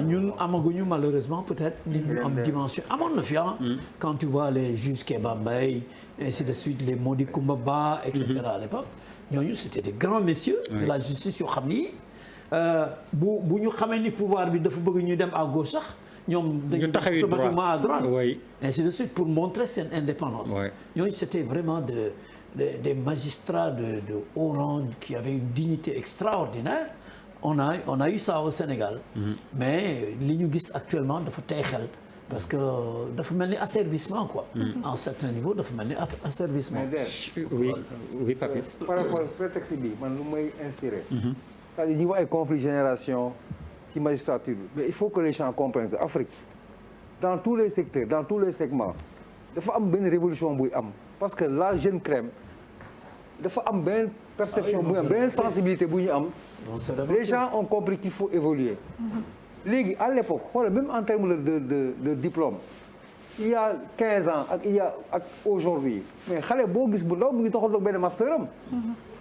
ñun amaguñu malheureusement peut-être une dimension amoon na fi quand tu vois les juges Kéba Mbaye ainsi de suite les Mody Coumba Ba et cetera à l'époque ñooñu c'était des grands messieurs de la justice yoo xam ni bu ñu xamee ni pouvoir bi dafa bëgg ñu dem à gauche sax ñoom dañu automatiquement à droite ainsi de suite pour montrer seen indépendance ñooñu c'était vraiment des magistrats de haut rang qui avaient une dignité extraordinaire on a eu ça au Sénégal mais li ñu gis actuellement dafa tey xel parce que dafa mel ni asservissement quoi à un certain niveau dafa mel ni asservissement oui Papis par rapport ak prétexte bi man lu may inspiré c'est-à-dire ñu wax ay conflit génération ci magistrature bi mais il faut que les gens comprennent que Afrique dans tous les secteurs dans tous les segments dafa am benn révolution buy am parce que la jeune crème dafa am benn perception bu ñu am benn sensibilité bu ñu am les gens ont compris qu'il faut évoluer léegi à l'époque xoolal même en termes de diplôme il y a 15 ans ak aujourd'hui mais xale boo gis bu ndaw mu ngi taxawal benn master am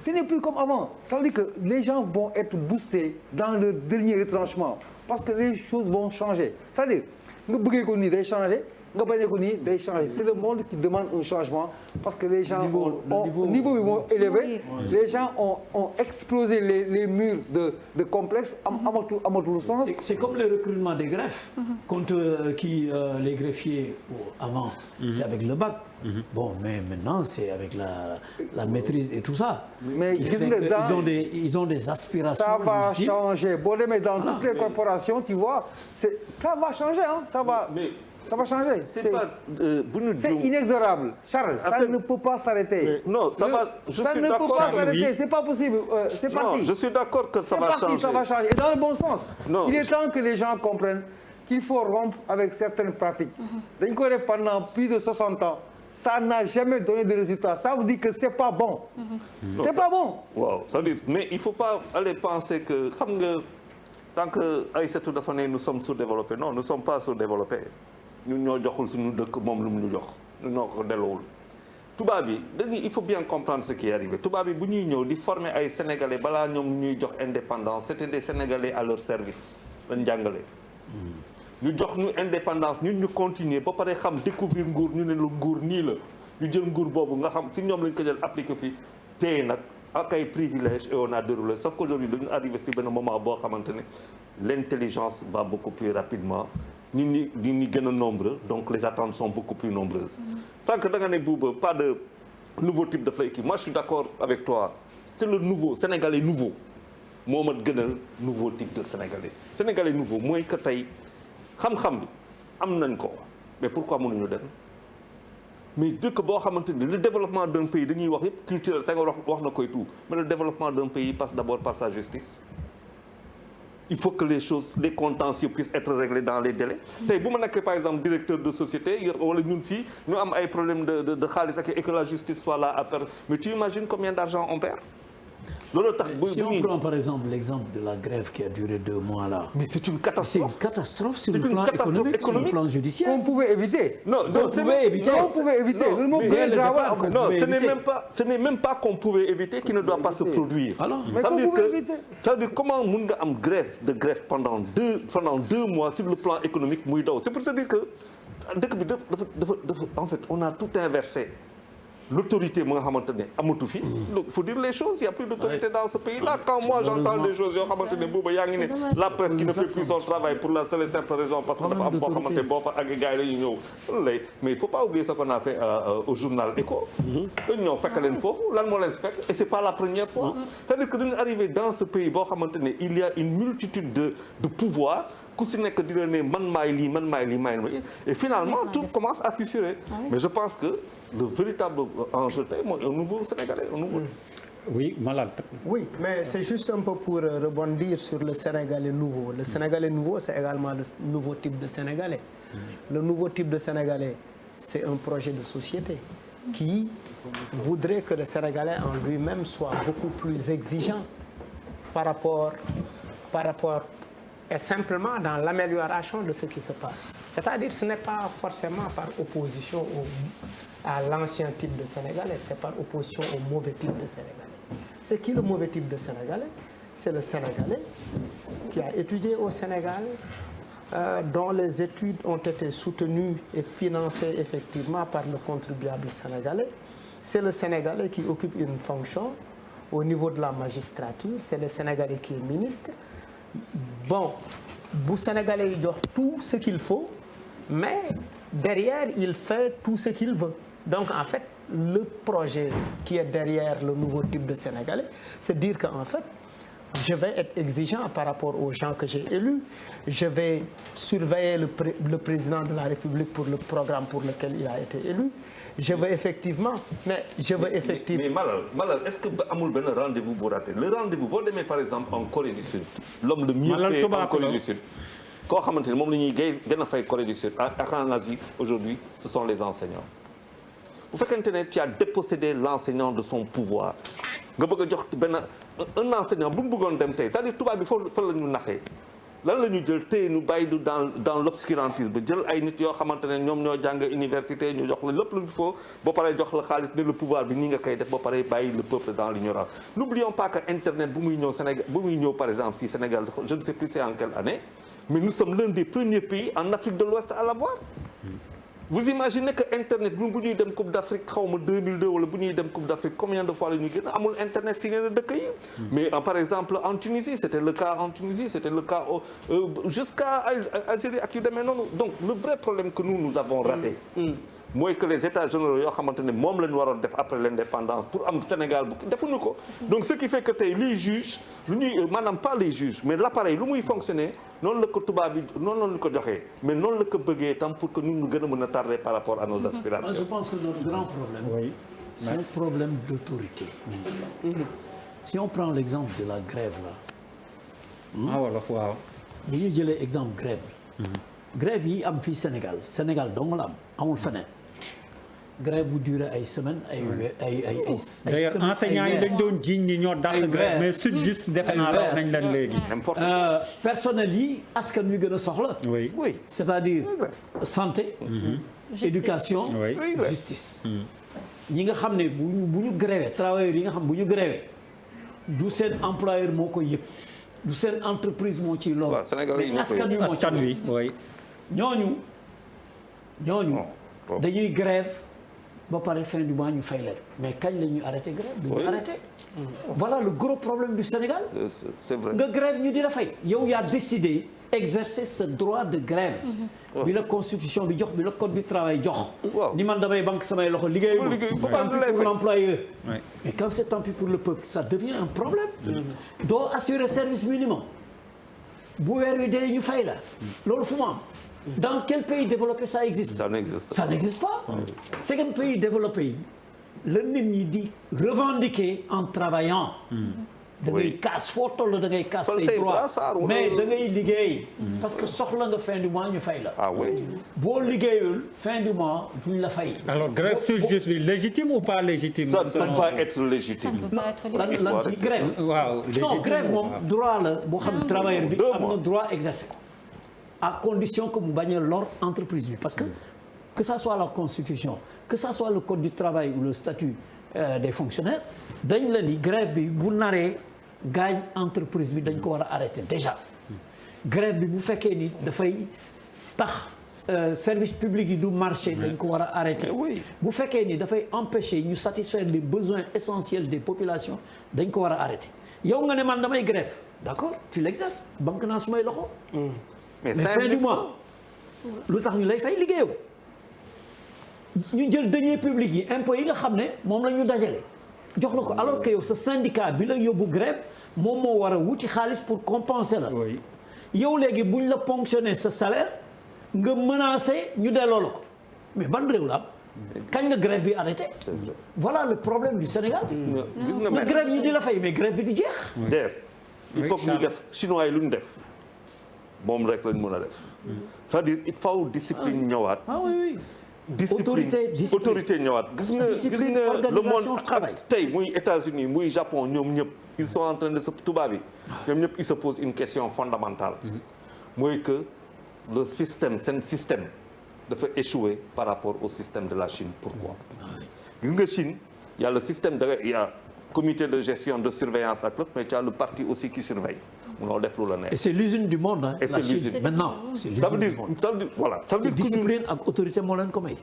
ce n'est plus comme avant ça veut dire que les gens vont être boostés dans leur dernier retranchement parce que les choses vont changer c'est-à-dire nga bëggee ko nii day changer nga bañee ko nii day changer c'est le monde qui demande un changement parce que les gens niveau bi moo élevé les gens ont explosé les murs de complexe amatul sens. C'est comme le recrutement des greffes contre les greffiers avant c'est avec le bac bon mais maintenant c'est avec la maîtrise et tout ça mais ils ont des aspirations ça va changer boo demee dans toutes les corporations tu vois ça va changer ça va changer. C'est inexorable. Charles, ça ne peut pas s'arrêter. Non, ça va. Je suis d'accord. Ça ne peut pas s'arrêter. C'est pas possible. C'est parti. Non, je suis d'accord que ça va changer. Ça va changer. Et dans le bon sens. Non. Il est temps que les gens comprennent qu'il faut rompre avec certaines pratiques. Dañ ko def pendant plus de 60 ans. Ça n'a jamais donné de résultat. Ça veut dire que c'est pas bon. C'est pas bon. Waaw, ça veut dire mais il faut pas aller penser que xam nga tant que Aïssatou dafa ne nous sommes sous-développés. Non, nous sommes pas sous-développés. ñun ñoo joxul suñu dëkk moom lu mu ñu jox ñoo ko delloowul tubaab yi dañuy il faut bien comprendre ce qui est arrivé tubaab yi bu ñuy ñëw di former ay sénégalais balaa ñoom ñuy jox indépendance c'était des sénégalais à leur service lañ jàngale ñu jox ñu indépendance ñun ñu continuer ba pare xam découvrir nguur ñu ne la nguur nii la ñu jël nguur boobu nga xam ci ñoom lañ ko jël appliqué fi téye nag ak ay privilèges et on a déroulé sauf qu'aujourd'hui dañu arrivé ci benn moment boo xamante ne l'intelligence va beaucoup plus rapidement nit ñi gën a nombreux donc les attentes sont beaucoup plus nombreuses sans que da nga ne Bouba pas de nouveau type de équipe moi je suis d'accord avec toi c'est le nouveau sénégalais nouveau moo ma gënal nouveau type de sénégalais nouveau mooy que tey xam-xam bi am nañ ko mais pourquoi mënuñu dem mais dëkk boo xamante ni le développement d'un pays dañuy wax yëpp culturel sa nga wax na koy tout mais le développement d'un pays passe d'abord par sa justice il faut que les contentieux puissent être réglés dans les délais tey bu ma nekkee par exemple directeur de société wala ñun fii ñu am ay problèmes de xaalis ak et que la justice soit là à perdre mais tu imagines combien d'argent on perd loolu tax si on prend par exemple l'exemple de la grève qui a duré 2 mois là. Mais c'est une catastrophe. C'est une catastrophe sur le plan économique, sur le plan judiciaire. On pouvait éviter. Non, on pouvait éviter. Non, ce n'est même pas qu'on pouvait éviter qui ne doit pas se produire. Alors, ça veut dire comment mun nga am grève pendant deux mois sur le plan économique muy daw. C'est pour te dire que dëkk bi dafa en fait on a tout inversé. L'autorité mu nga xamante ne amatu fi. donc faut dire les choses il y a plus d'autorité dans ce pays là quand moi j'entends des choses yoo xamante ne booba yaa ngi ne la presse qui ne fait plus son travail pour la seule et simple raison parce que dafa am foo xamante boo fa ak gars yi la ñu ñëw loolu lay mais il faut pas oublier ce qu'on a fait au journal Écho dañu ñëw fekk leen foofu lan moo leen fekk et c'est pas la première fois c'est-à-dire que dañu arrivé dans ce pays boo xamante ne il y a une multitude de pouvoirs ku si nekk dina ne man maay lii et finalement tout commence à fissurer mais je pense que le véritable enjeu tey mooy un nouveau Sénégalais un nouveau. Oui, Malal. Oui, mais c'est juste un peu pour rebondir sur le Sénégalais nouveau. Le Sénégalais nouveau, c'est également le nouveau type de Sénégalais. Le nouveau type de Sénégalais, c'est un projet de société qui voudrait que le Sénégalais en lui-même soit beaucoup plus exigeant par rapport et simplement dans l'amélioration de ce qui se passe. C'est-à-dire ce n'est pas forcément par opposition à l'ancien type de Sénégalais, c'est par opposition au mauvais type de Sénégalais. C'est qui le mauvais type de Sénégalais? C'est le Sénégalais qui a étudié au Sénégal, dont les études ont été soutenues et financées effectivement par le contribuable sénégalais. C'est le Sénégalais qui occupe une fonction au niveau de la magistrature, c'est le Sénégalais qui est ministre. Bon, bu Sénégalais yi jox tout ce qu'il faut, mais derrière, il fait tout ce qu'il veut. Donc, en fait, le projet qui est derrière le nouveau type de Sénégalais, c'est dire qu'en fait, je vais être exigeant par rapport aux gens que j'ai élus. Je vais surveiller le président de la République pour le programme pour lequel il a été élu. Je veux effectivement, mais Malal, est-ce que amul benn rendez-vous bu raté le rendez-vous boo demee par exemple en Corée du Sud l'homme le mieux payé en Corée du Sud koo xamante ni moom la ñuy gën a fay Corée du Sud ak en Asie aujourd'hui ce sont les enseignants bu fekkente ne tu as dépossédé l'enseignant de son pouvoir nga bëgg a jox benn un enseignant bu mu bëggoon dem tey c'est-à-dire tubaab bi fa la ñu naxee lan la ñu jël téye ñu bàyyi du dans l'obscurantisme jël ay nit yoo xamante ne ñoom ñoo jàng université ñu jox la lépp lu faut ba pare jox la xaalis ne le pouvoir bi nii nga koy def ba pare bàyyi le peuple dans l'ignorance. N'oublions pas que internet bu muy ñëw Sénégal bu muy ñëw par exemple fii Sénégal je ne sais plus c'est en quelle année mais nous sommes l'un des premiers pays en Afrique de l'Ouest à l'avoir. Vous imaginez que internet bu ñuy dem Coupe d'Afrique xaw ma 2002 wala bu ñuy dem Coupe d'Afrique combien de fois la ñuy génn amul internet si yeneen dëkk yi. mais par exemple en Tunisie c'était le cas jusqu'à Algérie ak yu demee noonu donc le vrai problème que nous avons raté. mooy que les états généraux yoo xamante ne moom la ñu waroon def après l'indépendance pour am Sénégal bu defuñu ko. donc ce qui fait que tey les juges lu ñuy maanaam pas les juges mais l'appareil lu muy fonctionner noonu la ko tubaab bi noonu la ko joxee mais noonu la ko bëggee tam pour que ñun ñu gën a mën a tarder par rapport à nos aspirations. Moi, je pense que notre grand problème, Oui. c'est un problème d'autorité. Si on prend l'exemple de la grève là. ah wolof waaw. bu ñu jëlee exemple grève bi. grève yi am fii Sénégal dong la am amul feneen. grève bu duré ay semaines ay d'ailleurs enseignants yi dañ doon jiiñ ni ñoo dàq grève mais sud juste defe naa raw nañ leen léegi. personnel yi askan wi gën a soxla. oui oui c'est-à-dire santé. éducation. Oui. justice. ñi nga xam ne bu ñu grévé travailleurs yi nga xam bu ñu grévé du seen employeur moo koy yëg du seen entreprise moo ciy lool. waaw Sénégal yi mais askan wi moo ci askan wi oui. ñooñu dañuy grève ba pare fin du mois ñu fay leen mais kañ la ñuy arrêté grève du ñu arrêté. voilà le gros problème du Sénégal. c'est vrai nga grève ñu di la fay yow yaa décidé exercer ce droit de grève. bi la constitution bi jox bi la code du travail jox. ni man damay banque samay loxo liggéeyuma. tant pis pour l'employeur. mais quand c'est tant pis pour le peuple ça devient un problème. doo assurer service minimum. bu weer wi dee ñu fay la. loolu fu mu am. Dans quel pays développé ça existe? Ça n'existe pas. C'est qu'un pays développé yi la nit ñi di revendiquer en travaillant. da ngay casse foo toll da ngay casse say droits mais da ngay liggéey. parce que soxla nga fin du mois ñu fay la. ah oui. boo liggéeyul fin du mois duñ la fay. alors grève sur juste bi légitime ou pas légitime. ça ne peut pas être légitime. lan ci grève. waaw non grève moom droit la boo xam ne travailleur bi am na droit exercer ko. à condition que mu bañ a lor entreprise bi parce que ça soit la constitution que ça soit le code du travail ou le statut des fonctionnaires dañ la ni grève bi bu naree gaañ entreprise bi dañ ko war a arrêter déjà grève bi bu fekkee ni dafay tax service public yi du marché dañ ko war a arrêter bu fekkee ni dafay empêcher ñu satisfaire les besoins essentiels des populations dañ ko war a arrêter yow nga ne man damay grève d'accord tu l'exerces banque naa sumay loxo mais fin du mois lu tax ñu lay fay liggéeyoo ñu jël deniers publics yi impôts yi nga xam ne moom la ñu dajale jox la ko alors que yow sa syndicat bi la yóbbu grève moom moo war a wuti xaalis pour compenser la. yow léegi buñ la ponctionner sa salaire nga menacé ñu delloo la ko mais ban réew la am kañ la grève bi arrêté. voilà le problème du Sénégal. gis nga grève ñu di la fay mais grève bi di jeex. il faut que ñu def chinois yi lu ñu def. moom rek lañ mën a def c'est-à-dire il faut discipline ñëwaat. ah oui oui. discipline autorité ñëwaat. gis nga le monde tey muy États-Unis muy Japon ñoom ñëpp ils sont en train de se tubaab yi ñoom ñëpp ils se posent une question fondamentale. mooy que le système seen système dafa échouer par rapport au système de la Chine. pourquoi gis nga Chine y a le système il y a comité de gestion de surveillance ak lépp mais tu as le parti aussi qui surveille. munoo def lu la neex. et c'est l'usine du monde hein. Et c'est la Chine l'usine. maintenant c'est ça veut l'usine du dire monde. ça veut dire voilà ça veut dire que discipline ak autorité moo leen ko may.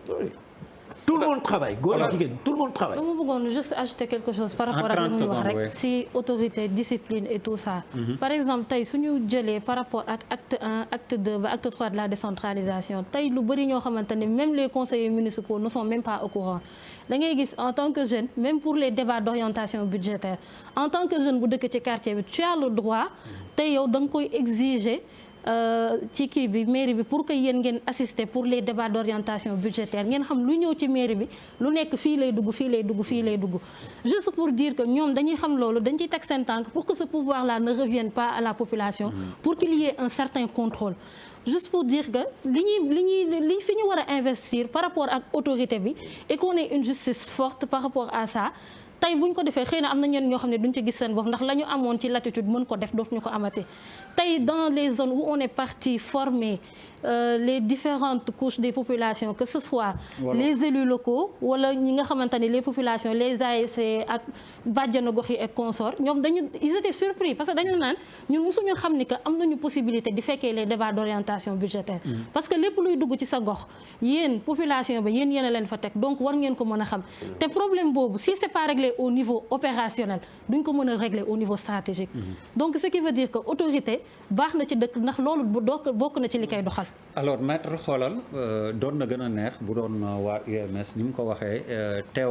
tout le monde travaille góor ak jigéen tout le monde travaille. dama bëggoon juste ajouter quelque chose par rapport ak li muy wax rek si autorité discipline et tout ça. par exemple tey suñu jëlee par rapport ak acte 1 acte 2 ba acte 3 de la décentralisation tey lu bëri ñoo xamante ne même les conseillers municipaux ne sont même pas au courant da ngay gis en tant que jeune même pour les débats d'orientation budgétaire en tant que jeune bu dëkk ci quartier bi tu as le droit tey yow da nga koy exiger. ci kii bi mairie bi pour que yéen ngeen assister pour les débats d'orientation budgétaire ngeen xam lu ñëw ci mairie bi lu nekk fii lay dugg fii lay dugg fii lay dugg juste pour dire que ñoom dañuy xam loolu dañ ciy teg seen tànk pour que ce pouvoir là ne revienne pas à la population pour qu'il y ait un certain contrôle juste pour dire que li fi ñu war a investir par rapport ak autorité bi et qu'on ait une justice forte par rapport à ça tey bu ñu ko defee xëy na am na ñenn ñoo xam ne duñ ci gis seen bopp ndax la ñu amoon ci latitude mën ko def dootuñu ko amati tey dans les zones où on est parti former les différentes couches des populations que ce soit les élus locaux wala ñi nga xamante ne les populations les ASC ak bàjjanu gox yi ak consorts ñoom ils étaient surpris parce que dañu naan ñun mosuñu xam ni que am nañu possibilité di fekkee les débats d'orientation budgétaire parce que lépp luy dugg ci sa gox yéen population ba yéen a leen fa teg donc war ngeen ko mën a xam te problème boobu si c'est pas réglé au niveau opérationnel duñ ko mën a régler au niveau stratégique donc ce qui veut dire que autorité baax na ci dëkk ndax loolu bokk na ci li koy doxal. alors maître xoolal doon na gën a neex bu doon waa UMS ni mu ko waxee teew